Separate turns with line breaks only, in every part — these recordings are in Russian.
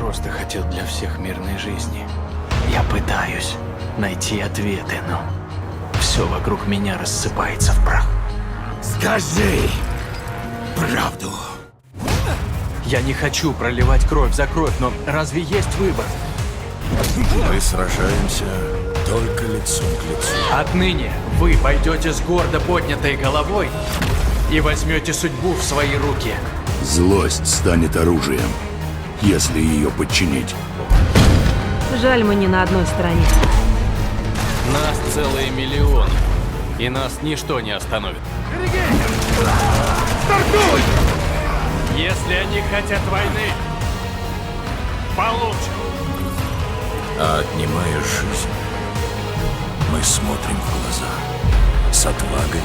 просто хотел для всех мирной жизни. Я пытаюсь найти ответы, но все вокруг меня рассыпается в прах.
Скажи правду.
Я не хочу проливать кровь за кровь, но разве есть выбор?
Мы сражаемся только лицом к лицу.
Отныне вы пойдете с гордо поднятой головой и возьмете судьбу в свои руки.
Злость станет оружием, если ее подчинить.
Жаль, мы не на одной стороне.
Нас целые миллионы, и нас ничто не остановит.
Стартуй!
Если они хотят войны, получат.
А отнимая жизнь, мы смотрим в глаза с отвагой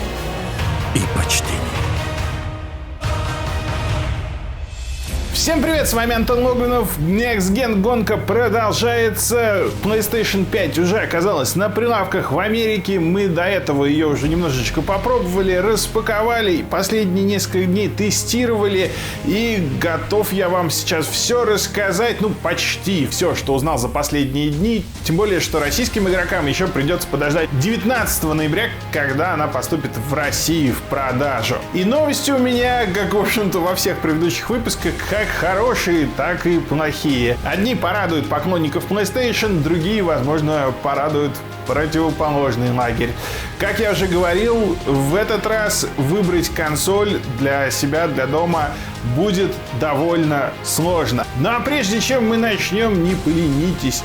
и почтением.
Всем привет, с вами Антон Логвинов. Next Gen гонка продолжается. PlayStation 5 уже оказалась на прилавках в Америке. Мы до этого ее уже немножечко попробовали, распаковали. Последние несколько дней тестировали. И готов я вам сейчас все рассказать. Ну, почти все, что узнал за последние дни. Тем более, что российским игрокам еще придется подождать 19 ноября, когда она поступит в Россию в продажу. И новости у меня, как, в общем-то, во всех предыдущих выпусках, как хорошие, так и плохие. Одни порадуют поклонников PlayStation, другие, возможно, порадуют противоположный лагерь. Как я уже говорил, в этот раз выбрать консоль для себя, для дома будет довольно сложно. Ну а прежде чем мы начнем, не поленитесь,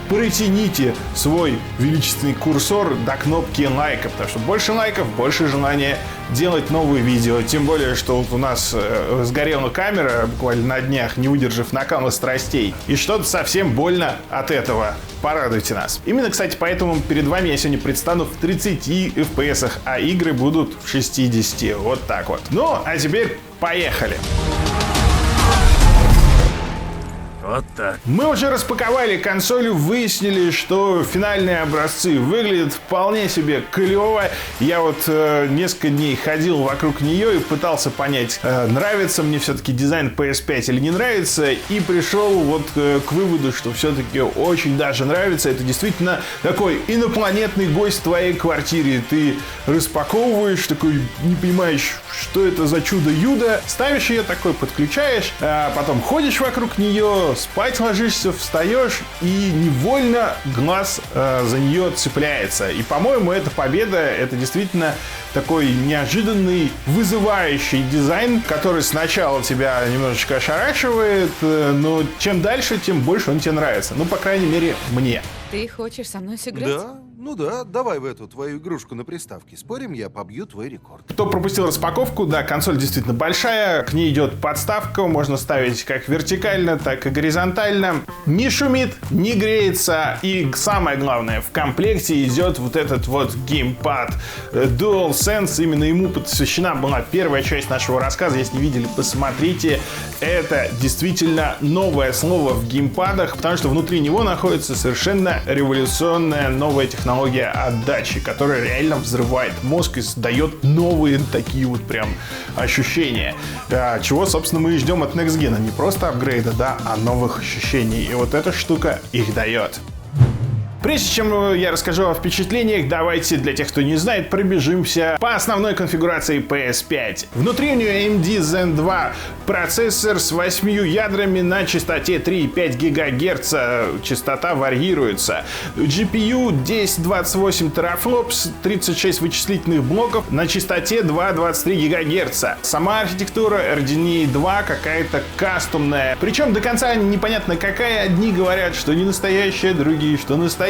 протяните свой величественный курсор до кнопки лайка, потому что больше лайков, больше желания делать новые видео. Тем более, что вот у нас сгорела камера буквально на днях, не выдержав накала страстей. И что-то совсем больно от этого. Порадуйте нас. Именно, кстати, поэтому перед вами я сегодня предстану в 30 FPS, а игры будут в 60. Вот так вот. Ну, а теперь поехали.
Вот так.
Мы уже распаковали консоль, выяснили, что финальные образцы выглядят вполне себе клево. Я вот несколько дней ходил вокруг нее и пытался понять, нравится мне все-таки дизайн PS5 или не нравится. И пришел вот к выводу, что все-таки очень даже нравится. Это действительно такой инопланетный гость в твоей квартире. Ты распаковываешь, такой не понимаешь, что это за чудо-юдо. Ставишь ее такой, подключаешь, а потом ходишь вокруг нее, спать ложишься, встаешь, и невольно глаз за нее цепляется. И, по-моему, эта победа, это действительно такой неожиданный, вызывающий дизайн, который сначала тебя немножечко ошарашивает, но чем дальше, тем больше он тебе нравится. Ну, по крайней мере, мне.
Ты хочешь со мной сыграть?
Да, ну да, давай в эту твою игрушку на приставке. Спорим, я побью твой рекорд.
Кто пропустил распаковку, да, консоль действительно большая, к ней идет подставка, можно ставить как вертикально, так и горизонтально. Не шумит, не греется, и самое главное, в комплекте идет вот этот вот геймпад DualSense, именно ему посвящена была первая часть нашего рассказа, если не видели, посмотрите. Это действительно новое слово в геймпадах, потому что внутри него находится совершенно революционная новая технология отдачи, которая реально взрывает мозг и создает новые такие вот прям ощущения. Чего, собственно, мы и ждем от Next Gen. Не просто апгрейда, да, а новых ощущений. И вот эта штука их дает. Прежде чем я расскажу о впечатлениях, давайте, для тех, кто не знает, пробежимся по основной конфигурации PS5. Внутри у нее AMD Zen 2 процессор с 8 ядрами на частоте 3,5 ГГц. Частота варьируется. GPU 1028 терафлопс, 36 вычислительных блоков на частоте 2,23 ГГц. Сама архитектура RDNA 2 какая-то кастомная. Причем до конца непонятно какая. Одни говорят, что не настоящая, другие, что настоящая.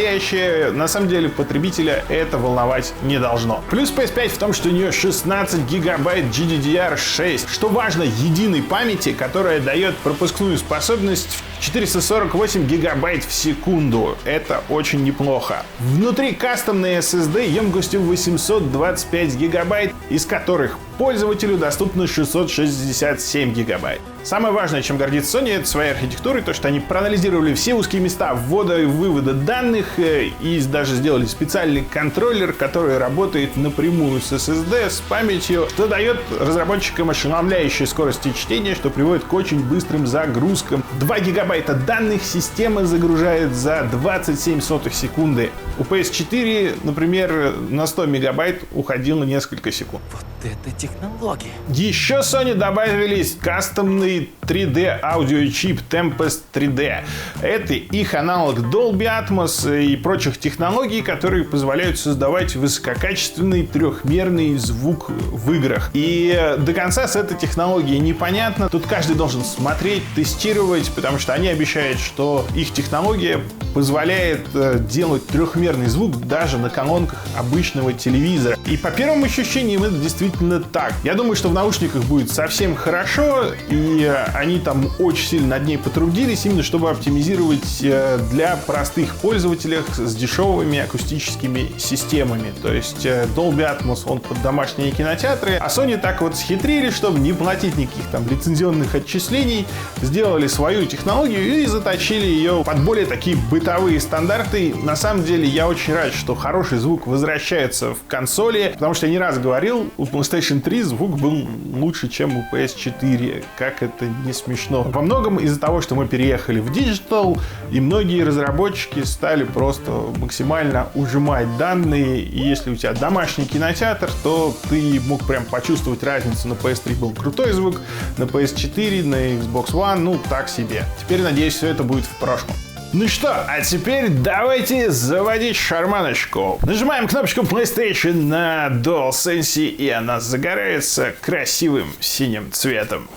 На самом деле потребителя это волновать не должно. Плюс PS5 в том, что у нее 16 гигабайт GDDR6. Что важно, единой памяти, которая дает пропускную способность 448 гигабайт в секунду. Это очень неплохо. Внутри кастомные SSD емкостью 825 гигабайт, из которых пользователю доступно 667 гигабайт. Самое важное, чем гордится Sony, это своей архитектурой, то, что они проанализировали все узкие места ввода и вывода данных и даже сделали специальный контроллер, который работает напрямую с SSD, с памятью, что дает разработчикам ошеломляющие скорости чтения, что приводит к очень быстрым загрузкам. 2 гигабайта данных система загружает за 27 сотых секунды. У PS4, например, на 100 мегабайт уходило несколько секунд.
Вот это технология.
Еще Sony добавились кастомный 3D аудиочип Tempest 3D. Это их аналог Dolby Atmos и прочих технологий, которые позволяют создавать высококачественный трехмерный звук в играх. И до конца с этой технологией непонятно. Тут каждый должен смотреть, тестировать, потому что они обещают, что их технология позволяет делать трехмерный звук даже на колонках обычного телевизора. И по первым ощущениям это действительно так. Я думаю, что в наушниках будет совсем хорошо, и они там очень сильно над ней потрудились, именно чтобы оптимизировать для простых пользователей с дешевыми акустическими системами. То есть Dolby Atmos, он под домашние кинотеатры, а Sony так вот схитрили, чтобы не платить никаких там лицензионных отчислений, сделали свою технологию и заточили ее под более такие бытовые стандарты. На самом деле я очень рад, что хороший звук возвращается в консоли, потому что я не раз говорил, у PlayStation 3 звук был лучше, чем у PS4. Как это не смешно. Во многом из-за того, что мы переехали в Digital, и многие разработчики стали просто максимально ужимать данные, и если у тебя домашний кинотеатр, то ты мог прям почувствовать разницу. На PS3 был крутой звук, на PS4, на Xbox One, ну так себе. Теперь, надеюсь, все это будет в прошлом. Ну что, а теперь давайте заводить шарманочку. Нажимаем кнопочку PlayStation на DualSense, и она загорается красивым синим цветом.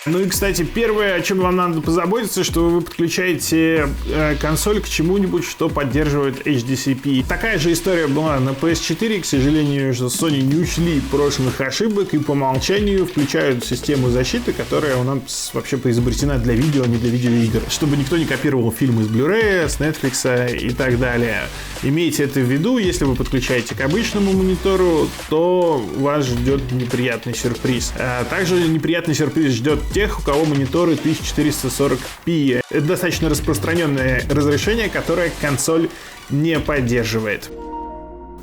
Ну и, кстати, первое, о чем вам надо позаботиться, что вы подключаете консоль к чему-нибудь, что поддерживает HDCP. Такая же история была на PS4. К сожалению, Sony не учли прошлых ошибок и по умолчанию включают систему защиты, которая у нас вообще изобретена для видео, а не для видеоигр. Чтобы никто не копировал фильмы с Blu-ray, с Netflix и так далее. Имейте это в виду. Если вы подключаете к обычному монитору, то вас ждет неприятный сюрприз. Также неприятный сюрприз ждет тех, у кого мониторы 1440p. Это достаточно распространенное разрешение, которое консоль не поддерживает.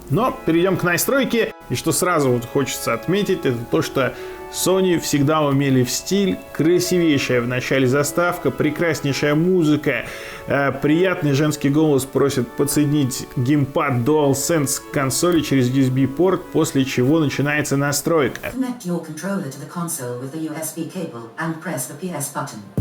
Но перейдем к настройке. И что сразу вот хочется отметить, это то, что Sony всегда умели в стиль. Красивейшая в начале заставка, прекраснейшая музыка, приятный женский голос просит подсоединить геймпад DualSense к консоли через USB-порт, после чего начинается настройка.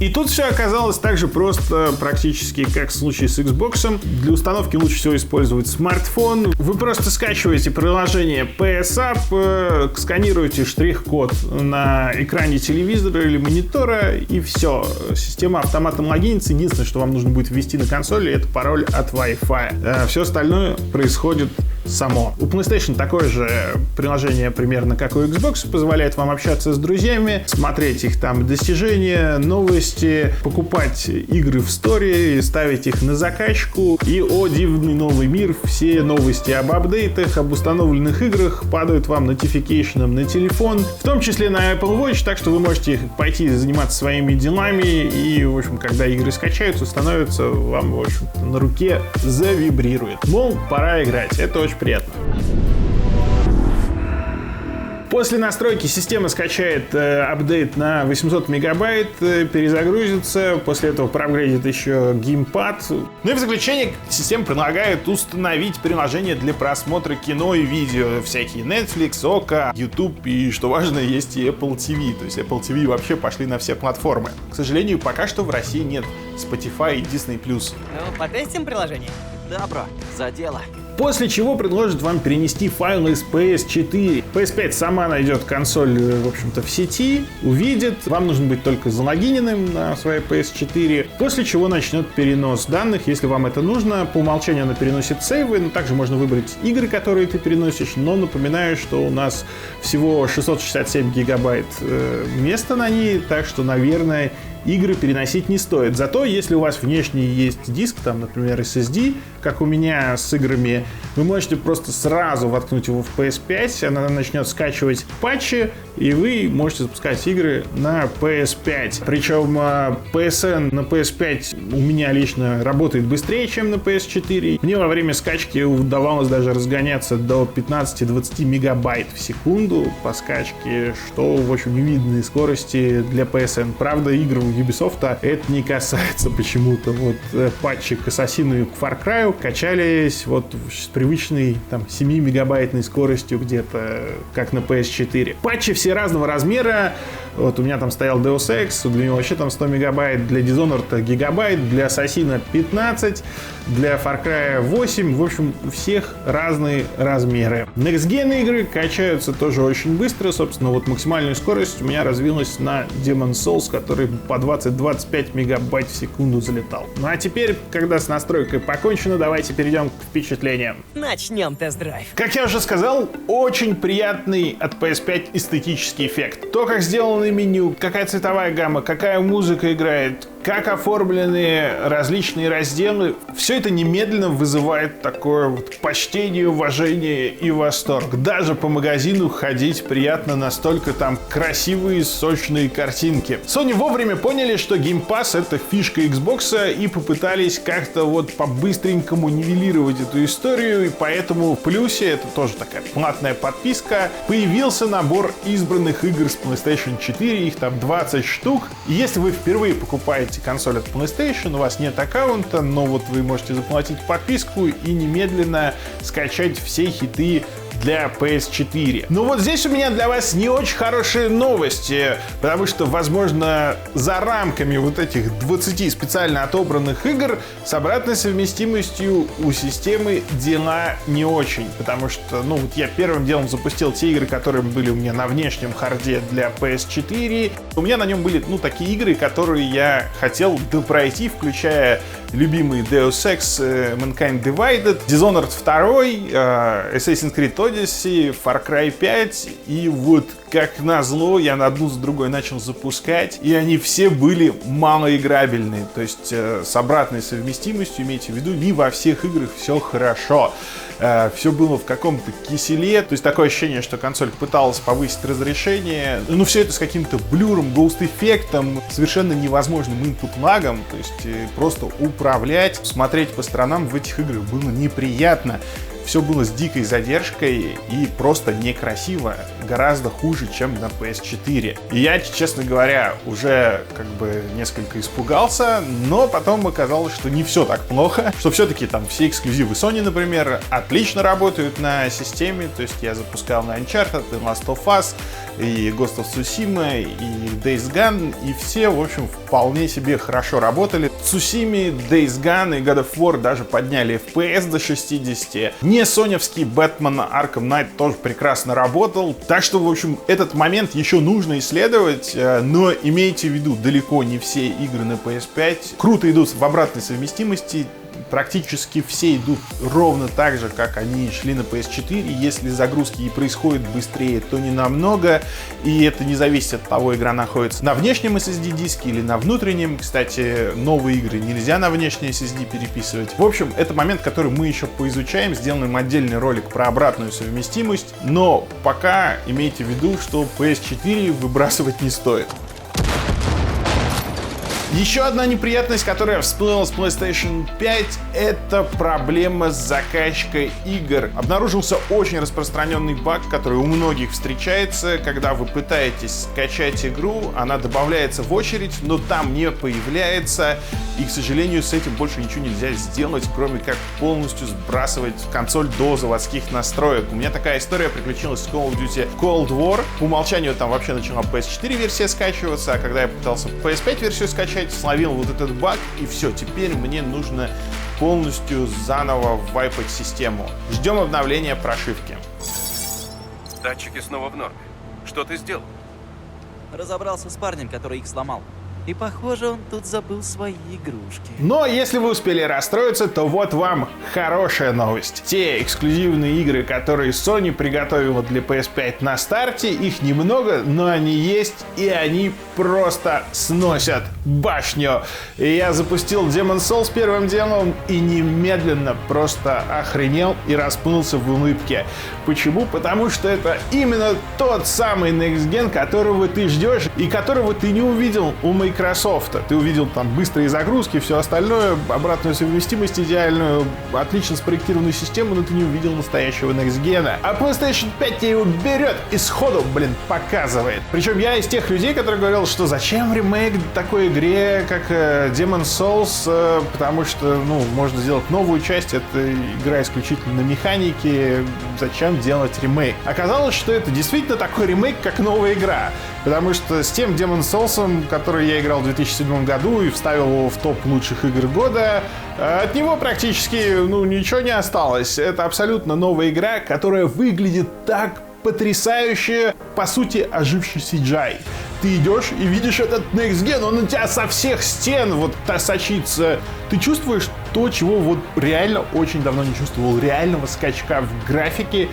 И тут все оказалось так же просто практически, как в случае с Xbox. Для установки лучше всего использовать смартфон. Вы просто скачиваете приложение PS App, сканируете штрих-код на экране телевизора или монитора, и все. Система автоматом логинится. Единственное, что вам нужно будет ввести на консоли, это пароль от Wi-Fi. Все остальное происходит само. У PlayStation такое же приложение примерно как у Xbox, позволяет вам общаться с друзьями, смотреть их там достижения, новости, покупать игры в сторе, ставить их на закачку. И, о дивный новый мир, все новости об апдейтах, об установленных играх падают вам нотификейшеном на телефон, в том числе на Apple Watch, так что вы можете пойти заниматься своими делами, и, в общем, когда игры скачаются, становится вам, в общем, на руке завибрирует. Мол, пора играть. Это очень приятно. После настройки система скачает апдейт на 800 мегабайт, перезагрузится, после этого проапгрейдит еще геймпад. Ну и в заключение система предлагает установить приложение для просмотра кино и видео. Всякие Netflix, Ока, YouTube и, что важно, есть и Apple TV. То есть Apple TV вообще пошли на все платформы. К сожалению, пока что в России нет Spotify и Disney+.
Ну, потестим приложение?
Да, бро, за дело.
После чего предложит вам перенести файлы из PS4. PS5 сама найдет консоль, в общем-то, в сети, увидит. Вам нужно быть только залогиненным на своей PS4. После чего начнет перенос данных, если вам это нужно. По умолчанию она переносит сейвы, но также можно выбрать игры, которые ты переносишь. Но напоминаю, что у нас всего 667 гигабайт места на ней, так что, наверное, игры переносить не стоит. Зато, если у вас внешний есть диск, там, например, SSD, как у меня с играми, вы можете просто сразу воткнуть его в PS5, она начнет скачивать патчи, и вы можете запускать игры на PS5. Причем PSN на PS5 у меня лично работает быстрее, чем на PS4. Мне во время скачки удавалось даже разгоняться до 15-20 мегабайт в секунду по скачке, что, в общем, невиданные скорости для PSN. Правда, игр у Ubisoft это не касается почему-то. Вот патчи к Ассасину и к Far Cry качались вот с привычной там 7-мегабайтной скоростью где-то, как на PS4. Патчи все разного размера. Вот у меня там стоял Deus Ex, для него вообще там 100 мегабайт, для Dishonored гигабайт, для Ассасина 15, для Far Cry 8. В общем, у всех разные размеры. Next Gen игры качаются тоже очень быстро. Собственно, вот максимальная скорость у меня развилась на Demon's Souls, который по 20-25 мегабайт в секунду залетал. Ну а теперь, когда с настройкой покончено, давайте перейдем к впечатлениям.
Начнем тест-драйв.
Как я уже сказал, очень приятный от PS5 эстетический эффект. То, как сделано меню, какая цветовая гамма, какая музыка играет, как оформлены различные разделы, все это немедленно вызывает такое вот почтение, уважение и восторг. Даже по магазину ходить приятно, настолько там красивые, сочные картинки. Sony вовремя поняли, что Game Pass — это фишка Xbox, и попытались как-то вот по-быстренькому нивелировать эту историю, и поэтому в плюсе, это тоже такая платная подписка, появился набор избранных игр с PlayStation 4, их там 20 штук. И если вы впервые покупаете консоль от PlayStation, у вас нет аккаунта, но вот вы можете заплатить подписку и немедленно скачать все хиты для PS4. Но вот здесь у меня для вас не очень хорошие новости, потому что, возможно, за рамками вот этих 20 специально отобранных игр с обратной совместимостью у системы дела не очень, потому что, ну, вот я первым делом запустил те игры, которые были у меня на внешнем харде для PS4. У меня на нем были, ну, такие игры, которые я хотел допройти, включая любимый Deus Ex, Mankind Divided, Dishonored 2, Assassin's Creed Odyssey, Far Cry 5, и вот как назло я одну за другой начал запускать, и они все были малоиграбельные, то есть с обратной совместимостью, имейте в виду, не во всех играх все хорошо. Все было в каком-то киселе, то есть такое ощущение, что консоль пыталась повысить разрешение, но все это с каким-то блюром, гоуст-эффектом, совершенно невозможным инпут-лагом, то есть просто управлять, смотреть по сторонам в этих играх было неприятно. Все было с дикой задержкой и просто некрасиво, гораздо хуже, чем на PS4. И я, честно говоря, уже как бы несколько испугался, но потом оказалось, что не все так плохо, что все-таки там все эксклюзивы Sony, например, отлично работают на системе, то есть я запускал на Uncharted, и Last of Us, и Ghost of Tsushima, и Days Gone, и все, в общем, вполне себе хорошо работали. Tsushima, Days Gone и God of War даже подняли FPS до 60. Не соневский Batman Arkham Knight тоже прекрасно работал. Так что, в общем, этот момент еще нужно исследовать, но имейте в виду, далеко не все игры на PS5 круто идут в обратной совместимости. Практически все идут ровно так же, как они шли на PS4. Если загрузки и происходят быстрее, то не намного. И это не зависит от того, игра находится на внешнем SSD-диске или на внутреннем. Кстати, новые игры нельзя на внешний SSD переписывать. В общем, это момент, который мы еще поизучаем. Сделаем отдельный ролик про обратную совместимость. Но пока имейте в виду, что PS4 выбрасывать не стоит. Еще одна неприятность, которая всплыла с PlayStation 5, это проблема с закачкой игр. Обнаружился очень распространенный баг, который у многих встречается, когда вы пытаетесь скачать игру, она добавляется в очередь, но там не появляется, и, к сожалению, с этим больше ничего нельзя сделать, кроме как полностью сбрасывать консоль до заводских настроек. У меня такая история приключилась с Call of Duty Cold War. По умолчанию там вообще начала PS4 версия скачиваться, а когда я пытался PS5 версию скачать, словил вот этот баг, и все, теперь мне нужно полностью заново вайпать систему. Ждем обновления прошивки.
Датчики снова в норме. Что ты сделал?
Разобрался с парнем, который их сломал.
И похоже, он тут забыл свои игрушки.
Но если вы успели расстроиться, то вот вам хорошая новость. Те эксклюзивные игры, которые Sony приготовила для PS5 на старте, их немного, но они есть, и они просто сносят башню. И я запустил Demon's Souls первым делом и немедленно просто охренел и расплылся в улыбке. Почему? Потому что это именно тот самый Next Gen, которого ты ждешь и которого ты не увидел у Microsoft. Ты увидел там быстрые загрузки, все остальное, обратную совместимость идеальную, отлично спроектированную систему, но ты не увидел настоящего Next Gen. А PlayStation 5 тебе его берет и сходу, показывает. Причем я из тех людей, которые говорил, что зачем ремейк такой игре, как Demon's Souls, потому что, можно сделать новую часть, это игра исключительно на механике, зачем делать ремейк? Оказалось, что это действительно такой ремейк, как новая игра. Потому что с тем Demon's Souls, который я играл в 2007 году и вставил его в топ лучших игр года, от него практически, ничего не осталось. Это абсолютно новая игра, которая выглядит так потрясающе, по сути, оживший CGI. Ты идешь и видишь этот Next Gen, он у тебя со всех стен сочится. Ты чувствуешь то, чего реально очень давно не чувствовал. Реального скачка в графике.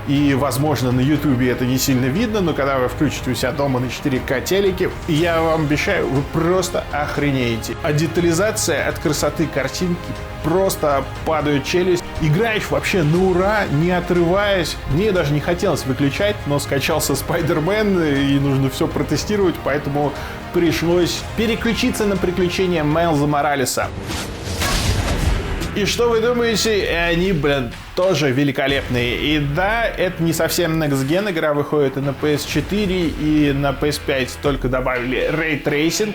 И, возможно, на Ютубе это не сильно видно, но когда вы включите у себя дома на 4К телеке, я вам обещаю, вы просто охренеете. А детализация от красоты картинки просто падает челюсть. Играешь вообще на ура, не отрываясь. Мне даже не хотелось выключать, но скачался Spider-Man и нужно все протестировать, поэтому пришлось переключиться на приключения Майлза Моралеса. И что вы думаете? Они, тоже великолепные. И да, это не совсем Next Gen, игра выходит и на PS4, и на PS5 только добавили Ray Tracing.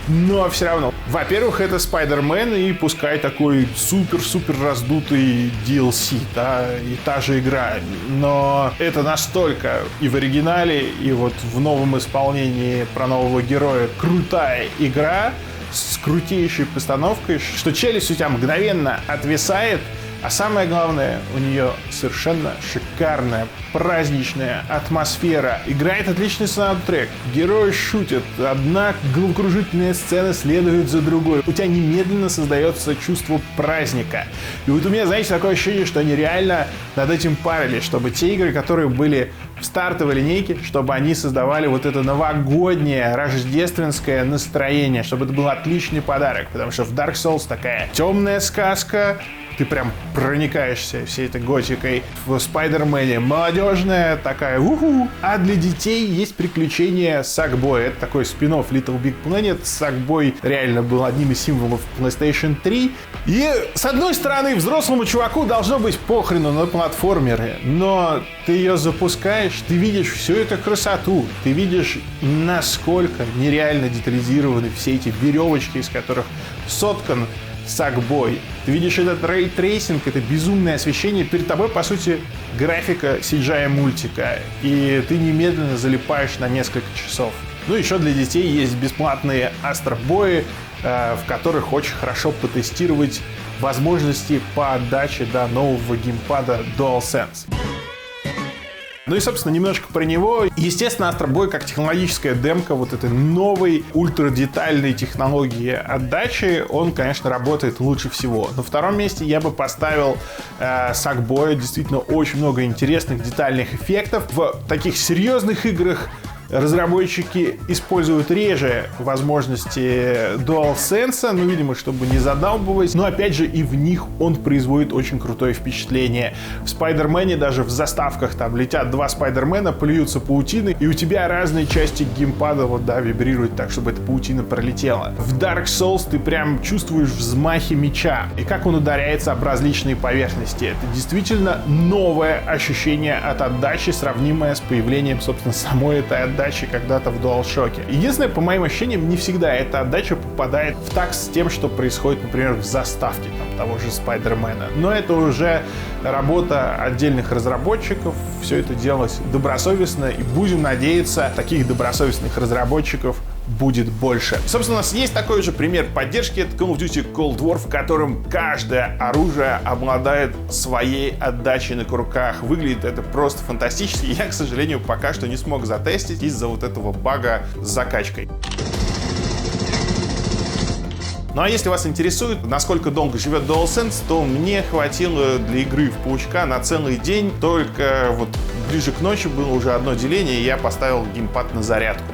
Но все равно, во-первых, это Spider-Man, и пускай такой супер-супер раздутый DLC, да, и та же игра. Но это настолько и в оригинале, и в новом исполнении про нового героя крутая игра, с крутейшей постановкой, что челюсть у тебя мгновенно отвисает, а самое главное, у нее совершенно шикарная, праздничная атмосфера. Играет отличный саундтрек, герои шутят, одна головокружительная сцена следует за другой. У тебя немедленно создается чувство праздника. И у меня, знаете, такое ощущение, что они реально над этим парились, чтобы те игры, которые были в стартовой линейке, чтобы они создавали это новогоднее, рождественское настроение, чтобы это был отличный подарок, потому что в Dark Souls такая темная сказка, ты прям проникаешься всей этой готикой. В Spider-Man молодежная такая уху. А для детей есть приключения Sackboy. Это такой спин-офф Little Big Planet. Sackboy реально был одним из символов PlayStation 3. И с одной стороны, взрослому чуваку должно быть похрену на платформеры. Но ты ее запускаешь, ты видишь всю эту красоту. Ты видишь, насколько нереально детализированы все эти веревочки, из которых соткан Sackboy. Ты видишь этот Ray Tracing, это безумное освещение. Перед тобой, по сути, графика CGI мультика. И ты немедленно залипаешь на несколько часов. Еще для детей есть бесплатные астробои, в которых очень хорошо потестировать возможности по отдаче до нового геймпада DualSense. И, собственно, немножко про него. Естественно, Astro Boy как технологическая демка этой новой ультрадетальной технологии отдачи, он, конечно, работает лучше всего. На втором месте я бы поставил Sackboy. Действительно, очень много интересных детальных эффектов. В таких серьезных играх разработчики используют реже возможности DualSense, видимо, чтобы не задалбывать, но опять же и в них он производит очень крутое впечатление. В Spider-Man даже в заставках там летят два Spider-Man, плюются паутины, и у тебя разные части геймпада вибрируют так, чтобы эта паутина пролетела. В Dark Souls ты прям чувствуешь взмахи меча, и как он ударяется об различные поверхности. Это действительно новое ощущение от отдачи, сравнимое с появлением, собственно, самой этой отдачи когда-то в DualShock. Единственное, по моим ощущениям, не всегда эта отдача попадает в такт с тем, что происходит, например, в заставке того же Спайдермена. Но это уже работа отдельных разработчиков. Все это делалось добросовестно, и будем надеяться, таких добросовестных разработчиков будет больше. Собственно, у нас есть такой же пример поддержки. Это Call of Duty Cold War, в котором каждое оружие обладает своей отдачей на курках. Выглядит это просто фантастически. Я, к сожалению, пока что не смог затестить из-за этого бага с закачкой. Ну а если вас интересует, насколько долго живет DualSense, то мне хватило для игры в Паучка на целый день. Только вот ближе к ночи было уже одно деление, и я поставил геймпад на зарядку.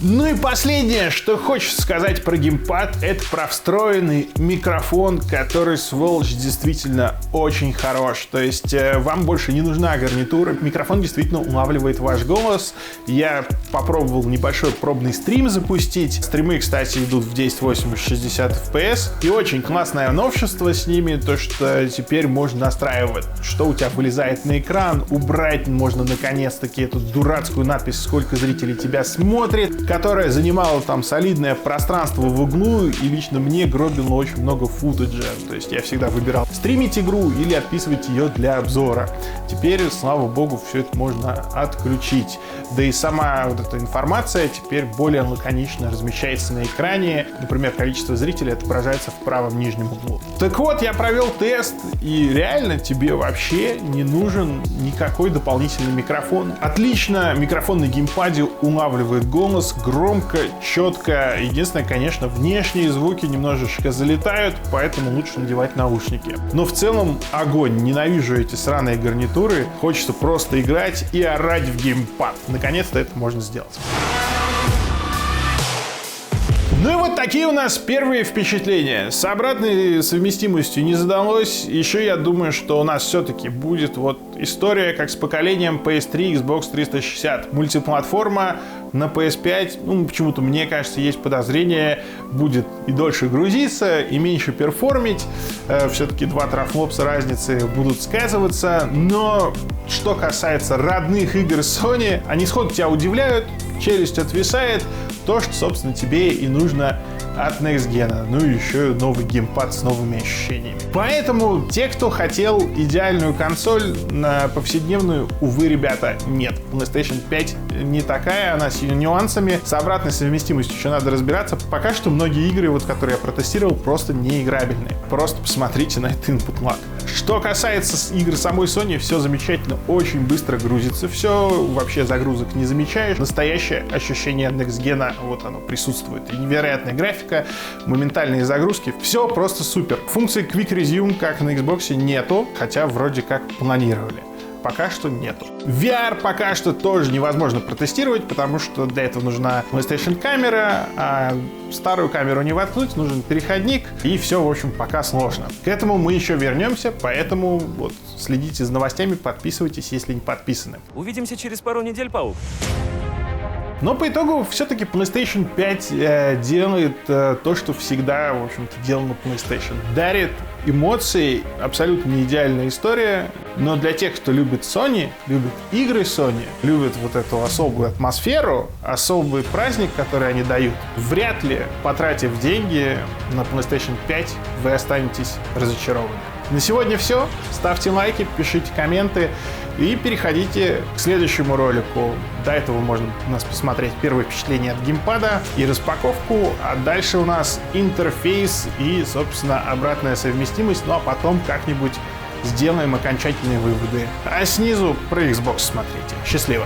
Ну и последнее, что хочется сказать про геймпад, это про встроенный микрофон, который, сволочь, действительно очень хорош. То есть вам больше не нужна гарнитура, микрофон действительно улавливает ваш голос. Я попробовал небольшой пробный стрим запустить. Стримы, кстати, идут в 1080 60 FPS. И очень классное новшество с ними, то что теперь можно настраивать, что у тебя вылезает на экран, убрать можно наконец-таки эту дурацкую надпись, сколько зрителей тебя смотрит, которая занимала там солидное пространство в углу и лично мне гробила очень много футажа. То есть я всегда выбирал стримить игру или отписывать ее для обзора. Теперь, слава богу, все это можно отключить. Да и сама вот эта информация теперь более лаконично размещается на экране. Например, количество зрителей отображается в правом нижнем углу. Так вот, я провел тест, и реально тебе вообще не нужен никакой дополнительный микрофон. Отлично микрофон на геймпаде улавливает голос громко, четко. Единственное, конечно, внешние звуки немножечко залетают, поэтому лучше надевать наушники. Но в целом огонь. Ненавижу эти сраные гарнитуры. Хочется просто играть и орать в геймпад. Наконец-то это можно сделать. Ну и вот такие у нас первые впечатления. С обратной совместимостью не задалось. Еще я думаю, что у нас все-таки будет вот история, как с поколением PS3, Xbox 360. Мультиплатформа на PS5, ну почему-то, мне кажется, есть подозрение, будет и дольше грузиться, и меньше перформить. Все-таки 2 трафлопса разницы будут сказываться. Но что касается родных игр Sony, они сходу тебя удивляют, челюсть отвисает. То, что, собственно, тебе и нужно от Next Gen. Ну и еще новый геймпад с новыми ощущениями. Поэтому те, кто хотел идеальную консоль на повседневную, увы, ребята, нет. PlayStation 5 не такая, она с нюансами. С обратной совместимостью еще надо разбираться. Пока что многие игры, вот, которые я протестировал, просто не играбельные. Просто посмотрите на этот input lag. Что касается игр самой Sony, все замечательно, очень быстро грузится. Все, вообще загрузок не замечаешь. Настоящее ощущение Next Gen, вот оно присутствует. И невероятная графика, моментальные загрузки. Все просто супер. Функции Quick Resume, как на Xbox, нету, хотя вроде как планировали. Пока что нету. VR пока что тоже невозможно протестировать, потому что для этого нужна PlayStation камера, а старую камеру не воткнуть, нужен переходник, и все, в общем, пока сложно. К этому мы еще вернемся, поэтому вот следите за новостями, подписывайтесь, если не подписаны.
Увидимся через пару недель, Паук.
Но по итогу все-таки PlayStation 5 делает то, что всегда, в общем-то, делал на PlayStation. Дарит эмоции, абсолютно не идеальная история, но для тех, кто любит Sony, любит игры Sony, любит вот эту особую атмосферу, особый праздник, который они дают, вряд ли, потратив деньги на PlayStation 5, вы останетесь разочарованы. На сегодня все. Ставьте лайки, пишите комменты и переходите к следующему ролику. До этого можно у нас посмотреть первые впечатления от геймпада и распаковку, а дальше у нас интерфейс и, собственно, обратная совместимость, ну а потом как-нибудь сделаем окончательные выводы. А снизу про Xbox смотрите. Счастливо!